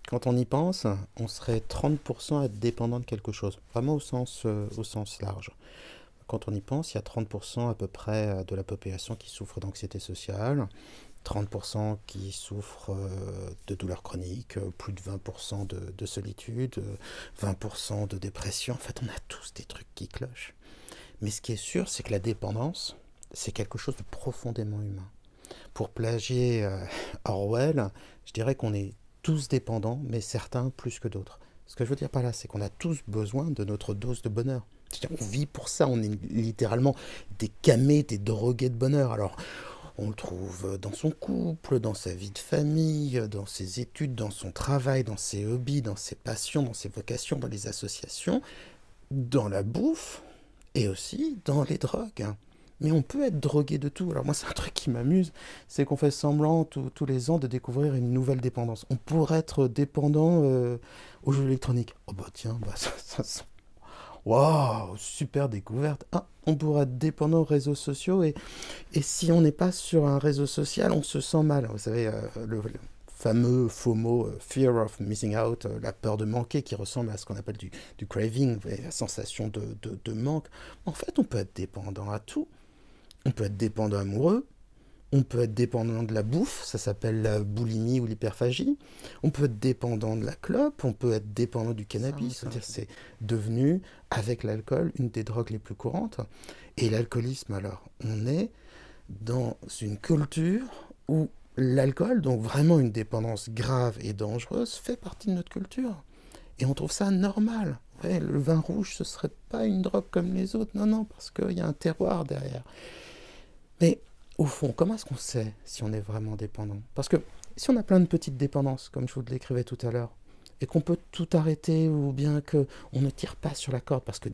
Quand on y pense, on serait 30% à être dépendant de quelque chose, vraiment au sens large. Quand on y pense, il y a 30% à peu près de la population qui souffre d'anxiété sociale, 30% qui souffrent de douleurs chroniques, plus de 20% de solitude, 20% de dépression. En fait, on a tous des trucs qui clochent. Mais ce qui est sûr, c'est que la dépendance, c'est quelque chose de profondément humain. Pour plagier Orwell, je dirais qu'on est tous dépendants, mais certains plus que d'autres. Ce que je veux dire par là, c'est qu'on a tous besoin de notre dose de bonheur. C'est-à-dire, on vit pour ça, on est littéralement des camés, des drogués de bonheur. Alors, on le trouve dans son couple, dans sa vie de famille, dans ses études, dans son travail, dans ses hobbies, dans ses passions, dans ses vocations, dans les associations, dans la bouffe et aussi dans les drogues. Mais on peut être drogué de tout. Alors moi, c'est un truc qui m'amuse, c'est qu'on fait semblant tous les ans de découvrir une nouvelle dépendance. On pourrait être dépendant aux jeux électroniques. Oh bah tiens, bah waouh, super découverte. Ah, on pourrait être dépendant aux réseaux sociaux et si on n'est pas sur un réseau social, on se sent mal. Vous savez, le fameux FOMO, Fear of Missing Out, la peur de manquer, qui ressemble à ce qu'on appelle du craving, la sensation de manque. En fait, on peut être dépendant à tout. On peut être dépendant amoureux, on peut être dépendant de la bouffe, ça s'appelle la boulimie ou l'hyperphagie. On peut être dépendant de la clope, on peut être dépendant du cannabis. C'est-à-dire c'est devenu, avec l'alcool, une des drogues les plus courantes. Et l'alcoolisme, alors, on est dans une culture où l'alcool, donc vraiment une dépendance grave et dangereuse, fait partie de notre culture. Et on trouve ça normal. Ouais, le vin rouge, ce serait pas une drogue comme les autres. Non, non, parce qu'il y a un terroir derrière. Mais au fond, comment est-ce qu'on sait si on est vraiment dépendant? Parce que si on a plein de petites dépendances, comme je vous l'écrivais tout à l'heure, et qu'on peut tout arrêter, ou bien qu'on ne tire pas sur la corde, parce que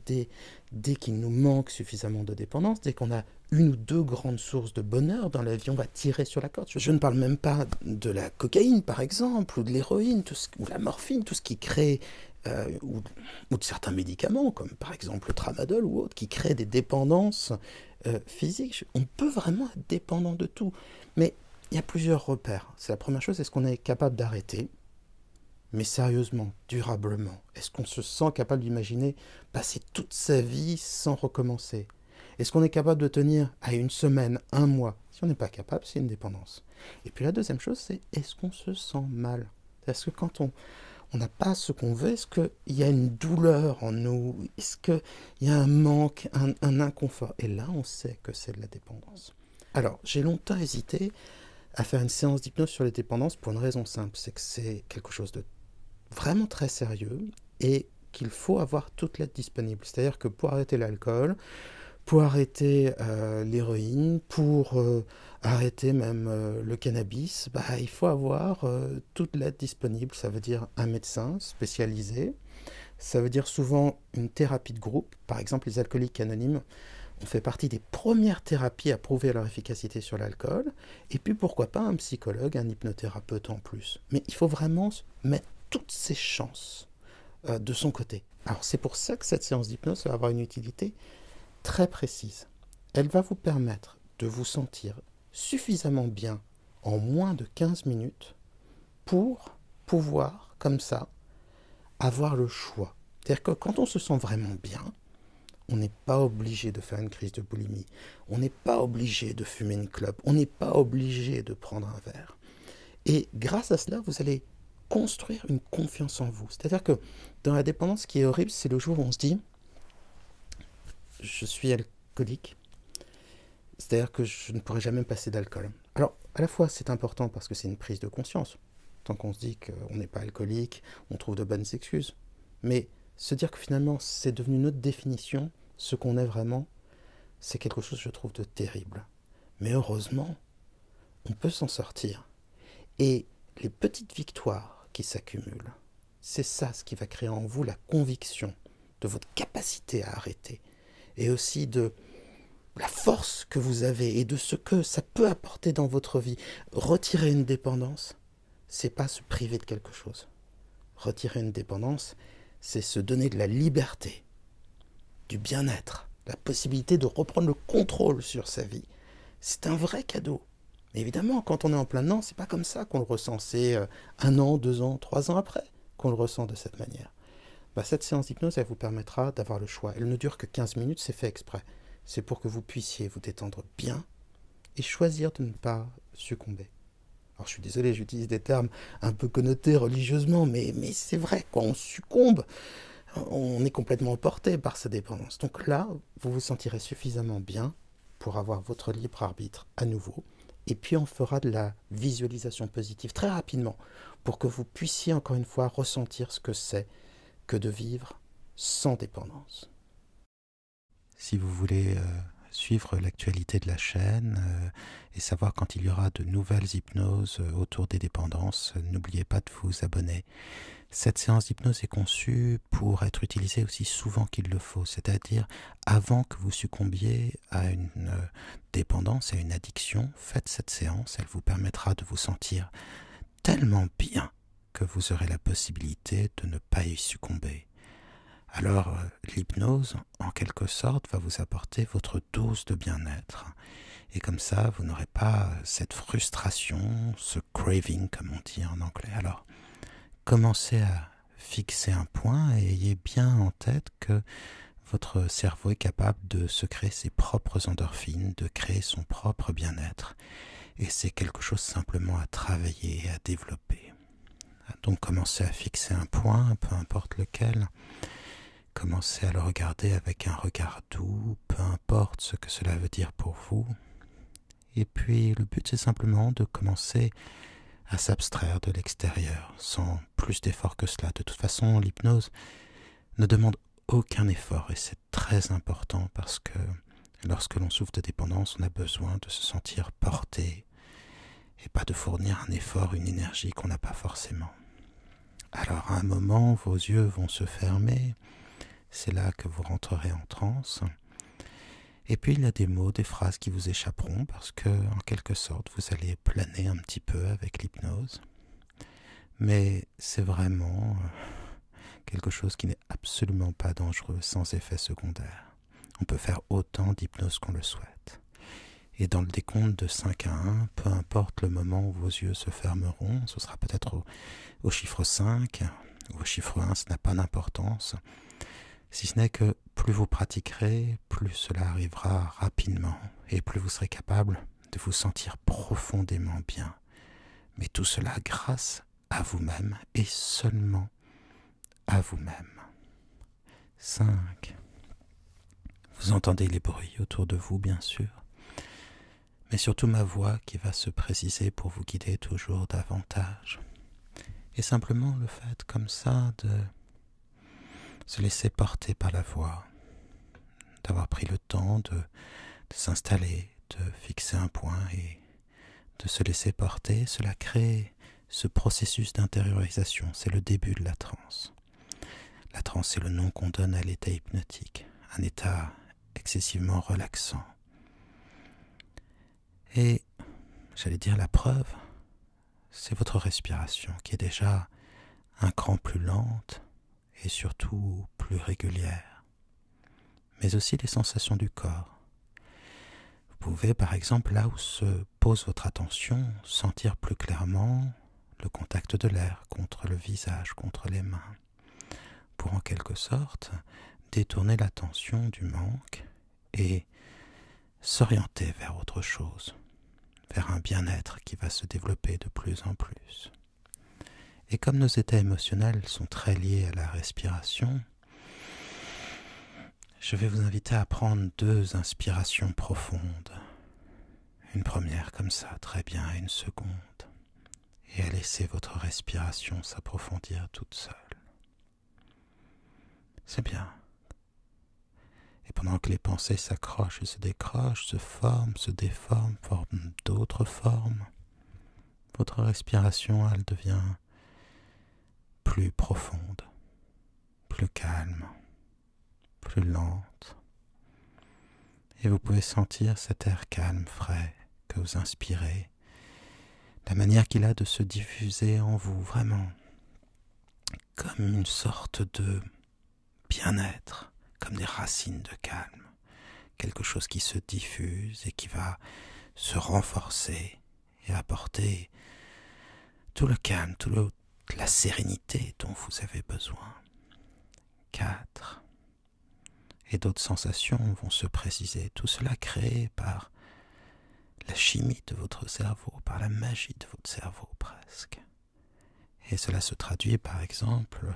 dès qu'il nous manque suffisamment de dépendance, dès qu'on a une ou deux grandes sources de bonheur dans la vie, on va tirer sur la corde. Je ne parle même pas de la cocaïne, par exemple, ou de l'héroïne, ou la morphine, tout ce qui crée, ou de certains médicaments, comme par exemple le tramadol ou autre, qui créent des dépendances physiques. On peut vraiment être dépendant de tout. Mais il y a plusieurs repères. C'est la première chose, est-ce qu'on est capable d'arrêter? Mais sérieusement, durablement, est-ce qu'on se sent capable d'imaginer passer toute sa vie sans recommencer? Est-ce qu'on est capable de tenir à une semaine, un mois? Si on n'est pas capable, c'est une dépendance. Et puis la deuxième chose, c'est est-ce qu'on se sent mal? Est-ce que quand on n'a pas ce qu'on veut, est-ce qu'il y a une douleur en nous? Est-ce qu'il y a un manque, un inconfort? Et là, on sait que c'est de la dépendance. Alors, j'ai longtemps hésité à faire une séance d'hypnose sur les dépendances pour une raison simple, c'est que c'est quelque chose de vraiment très sérieux et qu'il faut avoir toute l'aide disponible. C'est-à-dire que pour arrêter l'alcool, pour arrêter l'héroïne, pour arrêter même le cannabis, bah, il faut avoir toute l'aide disponible. Ça veut dire un médecin spécialisé, ça veut dire souvent une thérapie de groupe. Par exemple, les alcooliques anonymes ont fait partie des premières thérapies à prouver leur efficacité sur l'alcool. Et puis pourquoi pas un psychologue, un hypnothérapeute en plus. Mais il faut vraiment mettre toutes ses chances de son côté. Alors c'est pour ça que cette séance d'hypnose va avoir une utilité très précise. Elle va vous permettre de vous sentir suffisamment bien en moins de 15 minutes pour pouvoir, comme ça, avoir le choix. C'est-à-dire que quand on se sent vraiment bien, on n'est pas obligé de faire une crise de boulimie, on n'est pas obligé de fumer une clope, on n'est pas obligé de prendre un verre. Et grâce à cela, vous allez construire une confiance en vous. C'est-à-dire que dans la dépendance, ce qui est horrible, c'est le jour où on se dit « je suis alcoolique », c'est-à-dire que je ne pourrai jamais me passer d'alcool. Alors, à la fois, c'est important parce que c'est une prise de conscience. Tant qu'on se dit qu'on n'est pas alcoolique, on trouve de bonnes excuses. Mais se dire que finalement, c'est devenu notre définition, ce qu'on est vraiment, c'est quelque chose, je trouve, de terrible. Mais heureusement, on peut s'en sortir. Et les petites victoires qui s'accumulent, c'est ça ce qui va créer en vous la conviction de votre capacité à arrêter. Et aussi de la force que vous avez et de ce que ça peut apporter dans votre vie. Retirer une dépendance, c'est pas se priver de quelque chose. Retirer une dépendance, c'est se donner de la liberté, du bien-être, la possibilité de reprendre le contrôle sur sa vie. C'est un vrai cadeau. Mais évidemment, quand on est en plein dedans, c'est pas comme ça qu'on le ressent. C'est 1 an, 2 ans, 3 ans après qu'on le ressent de cette manière. Cette séance d'hypnose, elle vous permettra d'avoir le choix. Elle ne dure que 15 minutes, c'est fait exprès. C'est pour que vous puissiez vous détendre bien et choisir de ne pas succomber. Alors je suis désolé, j'utilise des termes un peu connotés religieusement, mais c'est vrai, quand on succombe, on est complètement emporté par sa dépendance. Donc là, vous vous sentirez suffisamment bien pour avoir votre libre arbitre à nouveau. Et puis on fera de la visualisation positive très rapidement pour que vous puissiez encore une fois ressentir ce que c'est que de vivre sans dépendance. Si vous voulez suivre l'actualité de la chaîne et savoir quand il y aura de nouvelles hypnoses autour des dépendances, n'oubliez pas de vous abonner. Cette séance d'hypnose est conçue pour être utilisée aussi souvent qu'il le faut, c'est-à-dire avant que vous succombiez à une dépendance, à une addiction, faites cette séance, elle vous permettra de vous sentir tellement bien que vous aurez la possibilité de ne pas y succomber. Alors, l'hypnose, en quelque sorte, va vous apporter votre dose de bien-être. Et comme ça, vous n'aurez pas cette frustration, ce craving, comme on dit en anglais. Alors, commencez à fixer un point et ayez bien en tête que votre cerveau est capable de se créer ses propres endorphines, de créer son propre bien-être. Et c'est quelque chose simplement à travailler et à développer. Donc, commencez à fixer un point, peu importe lequel. Commencez à le regarder avec un regard doux, peu importe ce que cela veut dire pour vous. Et puis le but c'est simplement de commencer à s'abstraire de l'extérieur, sans plus d'effort que cela. De toute façon, l'hypnose ne demande aucun effort et c'est très important parce que lorsque l'on souffre de dépendance, on a besoin de se sentir porté et pas de fournir un effort, une énergie qu'on n'a pas forcément. Alors à un moment, vos yeux vont se fermer. C'est là que vous rentrerez en transe. Et puis il y a des mots, des phrases qui vous échapperont parce que, en quelque sorte, vous allez planer un petit peu avec l'hypnose. Mais c'est vraiment quelque chose qui n'est absolument pas dangereux, sans effet secondaire. On peut faire autant d'hypnose qu'on le souhaite. Et dans le décompte de 5 à 1, peu importe le moment où vos yeux se fermeront, ce sera peut-être au chiffre 5 ou au chiffre 1, ça n'a pas d'importance. Si ce n'est que plus vous pratiquerez, plus cela arrivera rapidement et plus vous serez capable de vous sentir profondément bien. Mais tout cela grâce à vous-même et seulement à vous-même. 5. Vous entendez les bruits autour de vous, bien sûr, mais surtout ma voix qui va se préciser pour vous guider toujours davantage. Et simplement le fait comme ça de se laisser porter par la voix, d'avoir pris le temps de s'installer, de fixer un point et de se laisser porter, cela crée ce processus d'intériorisation. C'est le début de la transe. La transe, c'est le nom qu'on donne à l'état hypnotique, un état excessivement relaxant. Et, j'allais dire la preuve, c'est votre respiration qui est déjà un cran plus lente, et surtout plus régulière, mais aussi les sensations du corps. Vous pouvez par exemple, là où se pose votre attention, sentir plus clairement le contact de l'air contre le visage, contre les mains, pour en quelque sorte détourner l'attention du manque et s'orienter vers autre chose, vers un bien-être qui va se développer de plus en plus. Et comme nos états émotionnels sont très liés à la respiration, je vais vous inviter à prendre 2 inspirations profondes. Une première comme ça, très bien, et une seconde. Et à laisser votre respiration s'approfondir toute seule. C'est bien. Et pendant que les pensées s'accrochent et se décrochent, se forment, se déforment, forment d'autres formes, votre respiration, elle devient plus profonde, plus calme, plus lente. Et vous pouvez sentir cet air calme, frais, que vous inspirez, la manière qu'il a de se diffuser en vous, vraiment, comme une sorte de bien-être, comme des racines de calme, quelque chose qui se diffuse et qui va se renforcer et apporter tout le calme, toute la sérénité dont vous avez besoin. 4. Et d'autres sensations vont se préciser. Tout cela créé par la chimie de votre cerveau, par la magie de votre cerveau presque. Et cela se traduit par exemple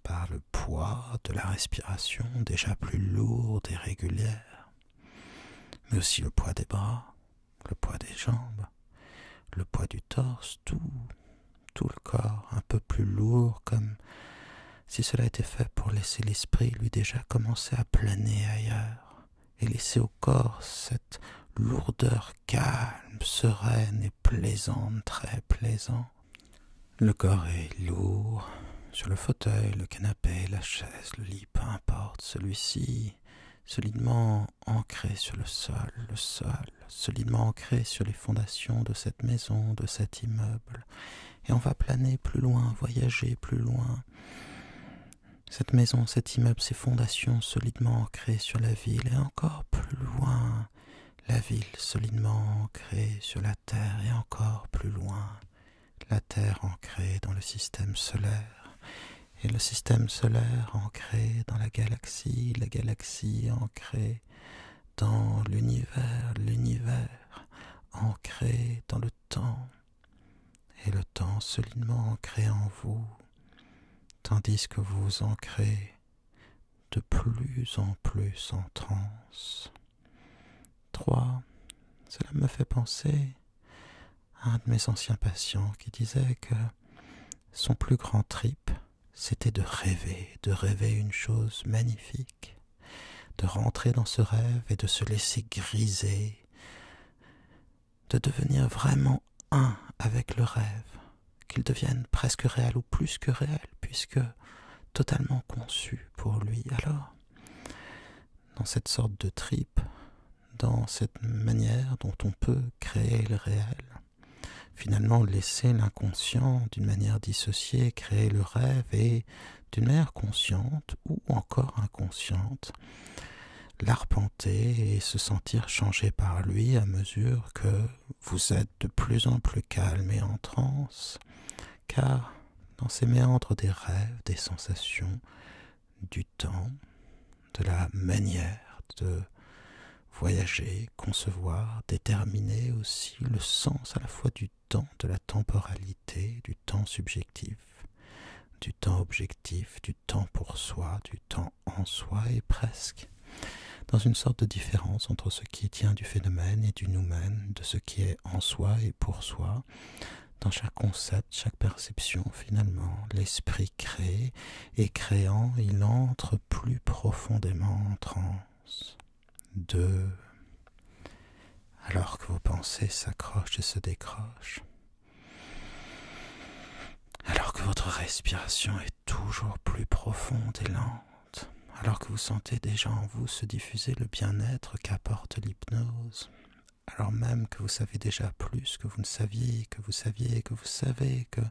par le poids de la respiration déjà plus lourde et régulière, mais aussi le poids des bras, le poids des jambes, le poids du torse, tout le corps un peu plus lourd, comme si cela était fait pour laisser l'esprit lui déjà commencer à planer ailleurs et laisser au corps cette lourdeur calme, sereine et plaisante, très plaisante. Le corps est lourd, sur le fauteuil, le canapé, la chaise, le lit, peu importe, celui-ci solidement ancré sur le sol, solidement ancré sur les fondations de cette maison, de cet immeuble. Et on va planer plus loin, voyager plus loin. Cette maison, cet immeuble, ces fondations solidement ancrées sur la ville, et encore plus loin, la ville solidement ancrée sur la terre, et encore plus loin, la Terre ancrée dans le système solaire, et le système solaire ancré dans la galaxie ancrée dans l'univers ancré dans le temps, et le temps solidement ancré en vous, tandis que vous vous ancrez de plus en plus en transe. 3. Cela me fait penser à un de mes anciens patients qui disait que son plus grand trip, c'était de rêver une chose magnifique, de rentrer dans ce rêve et de se laisser griser, de devenir vraiment un avec le rêve, qu'il devienne presque réel ou plus que réel, puisque totalement conçu pour lui. Alors, dans cette sorte de trip, dans cette manière dont on peut créer le réel, finalement laisser l'inconscient d'une manière dissociée créer le rêve et d'une manière consciente ou encore inconsciente l'arpenter et se sentir changé par lui à mesure que vous êtes de plus en plus calme et en transe, car dans ces méandres des rêves, des sensations, du temps, de la manière de voyager, concevoir, déterminer aussi le sens à la fois du temps, de la temporalité, du temps subjectif, du temps objectif, du temps pour soi, du temps en soi, et presque dans une sorte de différence entre ce qui tient du phénomène et du nous-mêmes, de ce qui est en soi et pour soi. Dans chaque concept, chaque perception, finalement, l'esprit crée, et créant, il entre plus profondément en transe. 2. Alors que vos pensées s'accrochent et se décrochent, alors que votre respiration est toujours plus profonde et lente, alors que vous sentez déjà en vous se diffuser le bien-être qu'apporte l'hypnose, alors même que vous savez déjà plus que vous ne saviez, que vous saviez, que vous savez que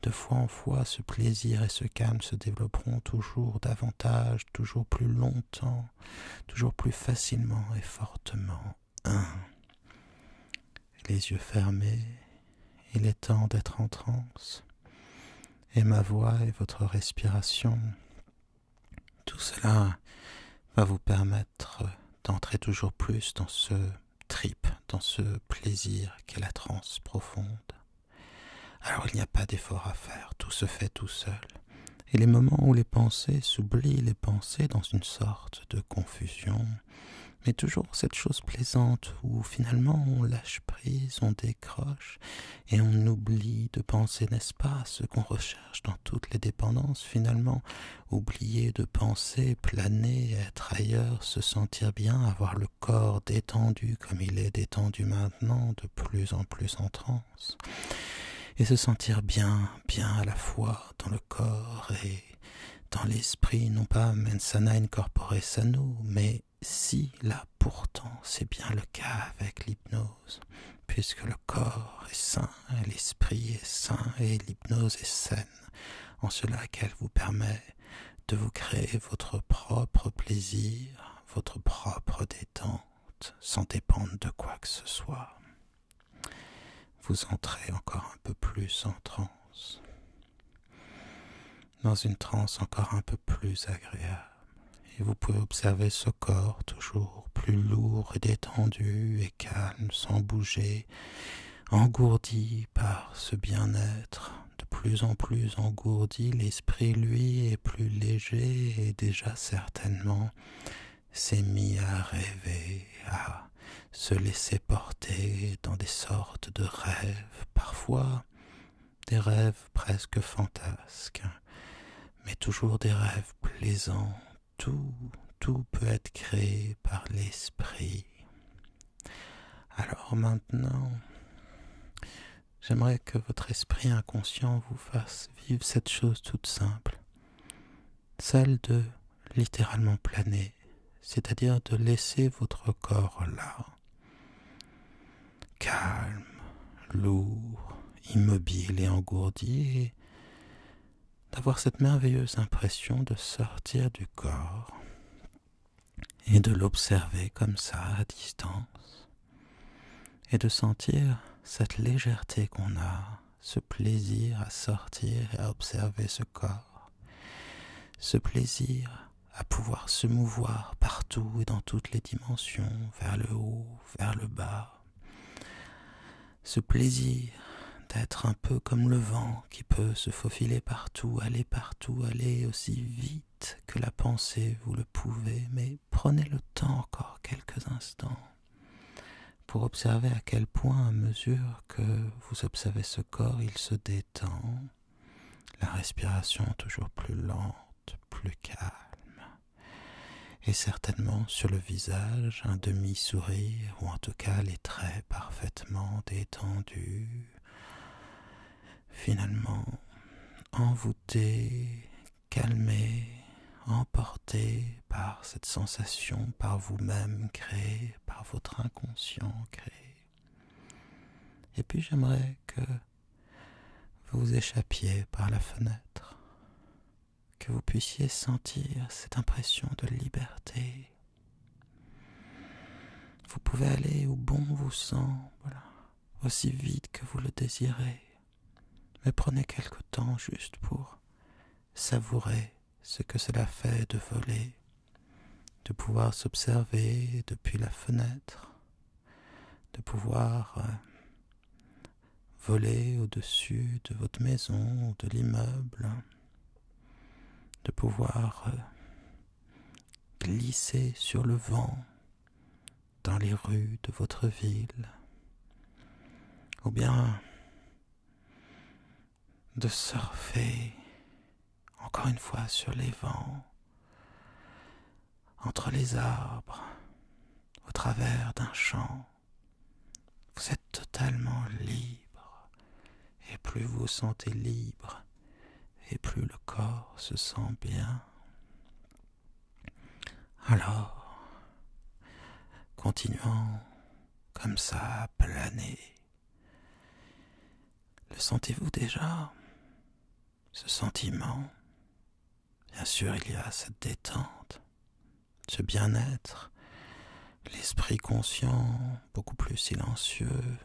de fois en fois ce plaisir et ce calme se développeront toujours davantage, toujours plus longtemps, toujours plus facilement et fortement. 1. Les yeux fermés, il est temps d'être en transe, et ma voix et votre respiration, tout cela va vous permettre d'entrer toujours plus dans ce trip, dans ce plaisir qu'est la transe profonde. Alors il n'y a pas d'effort à faire, tout se fait tout seul. Et les moments où les pensées s'oublient, les pensées dans une sorte de confusion, mais toujours cette chose plaisante où finalement on lâche prise, on décroche et on oublie de penser, n'est-ce pas, ce qu'on recherche dans toutes les dépendances finalement, oublier de penser, planer, être ailleurs, se sentir bien, avoir le corps détendu comme il est détendu maintenant, de plus en plus en transe, et se sentir bien à la fois dans le corps et dans l'esprit, non pas mens sana in corpore sano, mais si, là, pourtant, c'est bien le cas avec l'hypnose, puisque le corps est sain, l'esprit est sain et l'hypnose est saine, en cela qu'elle vous permet de vous créer votre propre plaisir, votre propre détente, sans dépendre de quoi que ce soit. vous entrez encore un peu plus en transe, dans une transe encore un peu plus agréable. Et vous pouvez observer ce corps toujours plus lourd et détendu et calme, sans bouger, engourdi par ce bien-être. De plus en plus engourdi, l'esprit, lui, est plus léger et déjà certainement s'est mis à rêver, à se laisser porter dans des sortes de rêves, parfois des rêves presque fantasques, mais toujours des rêves plaisants. Tout peut être créé par l'esprit. Alors maintenant, j'aimerais que votre esprit inconscient vous fasse vivre cette chose toute simple, celle de littéralement planer, c'est-à-dire de laisser votre corps là, calme, lourd, immobile et engourdi, et d'avoir cette merveilleuse impression de sortir du corps et de l'observer comme ça à distance et de sentir cette légèreté qu'on a, ce plaisir à sortir et à observer ce corps, ce plaisir à pouvoir se mouvoir partout et dans toutes les dimensions, vers le haut, vers le bas, ce plaisir d'être un peu comme le vent qui peut se faufiler partout, aller aussi vite que la pensée vous le pouvez, mais prenez le temps encore quelques instants pour observer à quel point, à mesure que vous observez ce corps, il se détend, la respiration toujours plus lente, plus calme, et certainement sur le visage un demi-sourire, ou en tout cas les traits parfaitement détendus, finalement envoûté, calmé, emporté par cette sensation, par vous-même créée, par votre inconscient créé. Et puis j'aimerais que vous échappiez par la fenêtre, que vous puissiez sentir cette impression de liberté. Vous pouvez aller où bon vous semble, aussi vite que vous le désirez. Mais prenez quelque temps juste pour savourer ce que cela fait de voler, de pouvoir s'observer depuis la fenêtre, de pouvoir voler au-dessus de votre maison ou de l'immeuble, de pouvoir glisser sur le vent dans les rues de votre ville, ou bien de surfer encore une fois sur les vents, entre les arbres, au travers d'un champ. Vous êtes totalement libre, et plus vous vous sentez libre, et plus le corps se sent bien. Alors, continuons comme ça à planer. Le sentez-vous déjà, ce sentiment? Bien sûr, il y a cette détente, ce bien-être, l'esprit conscient, beaucoup plus silencieux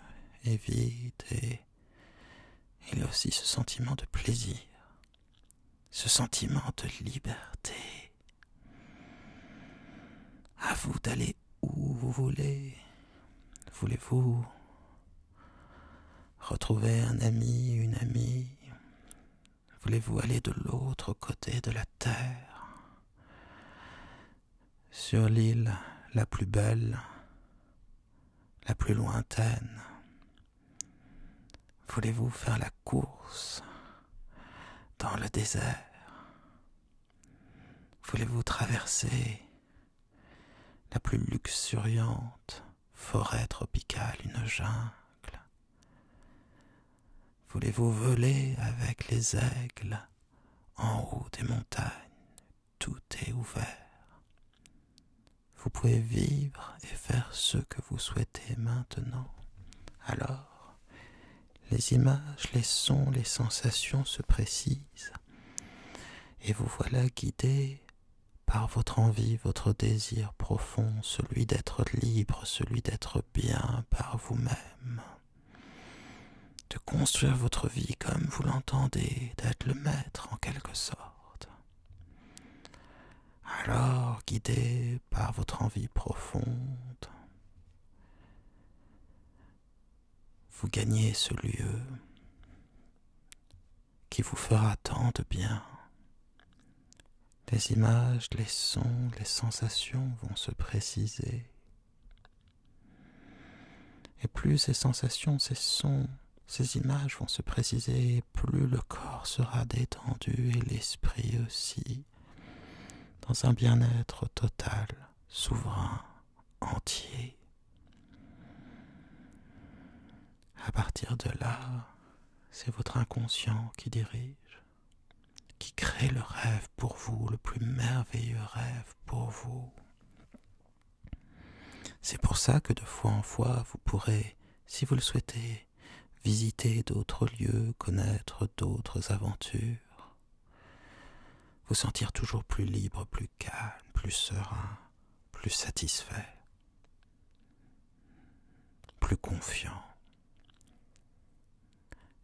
et vide, et il y a aussi ce sentiment de plaisir, ce sentiment de liberté. À vous d'aller où vous voulez. Voulez-vous retrouver un ami, une amie? Voulez-vous aller de l'autre côté de la terre, sur l'île la plus belle, la plus lointaine? Voulez-vous faire la course dans le désert? Voulez-vous traverser la plus luxuriante forêt tropicale, une jungle? Voulez-vous voler avec les aigles en haut des montagnes? Tout est ouvert. Vous pouvez vivre et faire ce que vous souhaitez maintenant. Alors, les images, les sons, les sensations se précisent et vous voilà guidé par votre envie, votre désir profond, celui d'être libre, celui d'être bien par vous-même. de construire votre vie comme vous l'entendez, d'être le maître en quelque sorte. Alors, guidé par votre envie profonde, vous gagnez ce lieu qui vous fera tant de bien. Les images, les sons, les sensations vont se préciser. Et plus ces sensations, ces sons, ces images vont se préciser, plus le corps sera détendu et l'esprit aussi, dans un bien-être total, souverain, entier. À partir de là, c'est votre inconscient qui dirige, qui crée le rêve pour vous, le plus merveilleux rêve pour vous. C'est pour ça que de fois en fois, vous pourrez, si vous le souhaitez, visiter d'autres lieux, connaître d'autres aventures, vous sentir toujours plus libre, plus calme, plus serein, plus satisfait, plus confiant.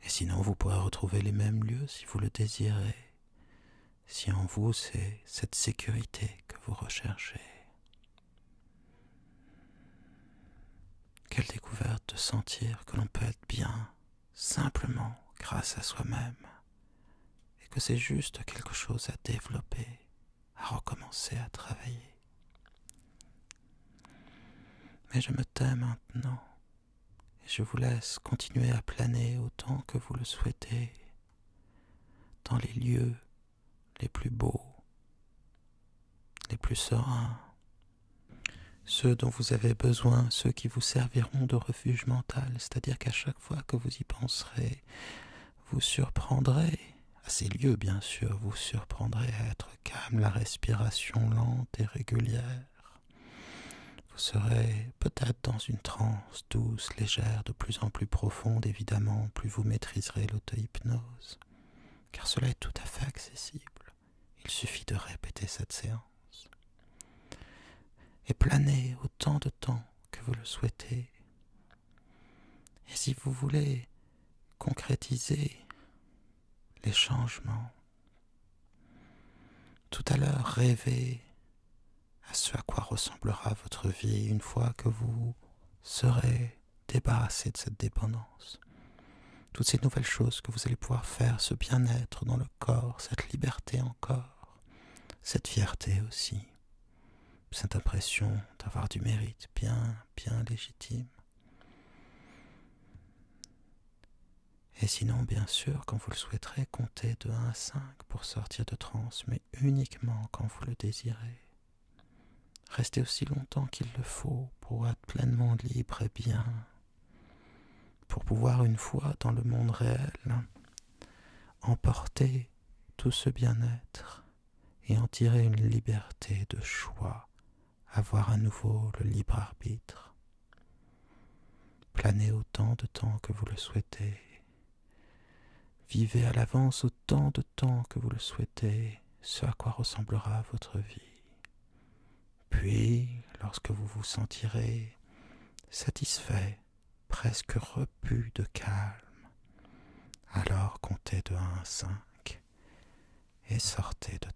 Et sinon, vous pourrez retrouver les mêmes lieux si vous le désirez, si en vous c'est cette sécurité que vous recherchez. Quelle découverte de sentir que l'on peut être bien simplement grâce à soi-même et que c'est juste quelque chose à développer, à recommencer à travailler. Mais je me tais maintenant et je vous laisse continuer à planer autant que vous le souhaitez dans les lieux les plus beaux, les plus sereins, ceux dont vous avez besoin, ceux qui vous serviront de refuge mental, c'est-à-dire qu'à chaque fois que vous y penserez, vous surprendrez, à ces lieux bien sûr, vous surprendrez à être calme, la respiration lente et régulière. Vous serez peut-être dans une transe douce, légère, de plus en plus profonde évidemment, plus vous maîtriserez l'auto-hypnose, car cela est tout à fait accessible. Il suffit de répéter cette séance. Et planez autant de temps que vous le souhaitez. Et si vous voulez concrétiser les changements, tout à l'heure rêvez à ce à quoi ressemblera votre vie une fois que vous serez débarrassé de cette dépendance. Toutes ces nouvelles choses que vous allez pouvoir faire, ce bien-être dans le corps, cette liberté encore, cette fierté aussi. Cette impression d'avoir du mérite bien légitime. Et sinon, bien sûr, quand vous le souhaiterez, comptez de 1 à 5 pour sortir de transe, mais uniquement quand vous le désirez. Restez aussi longtemps qu'il le faut pour être pleinement libre et bien, pour pouvoir une fois dans le monde réel, emporter tout ce bien-être et en tirer une liberté de choix. Avoir à nouveau le libre arbitre. Planez autant de temps que vous le souhaitez. Vivez à l'avance autant de temps que vous le souhaitez, ce à quoi ressemblera votre vie. Puis, lorsque vous vous sentirez satisfait, presque repu de calme, alors comptez de 1 à 5 et sortez de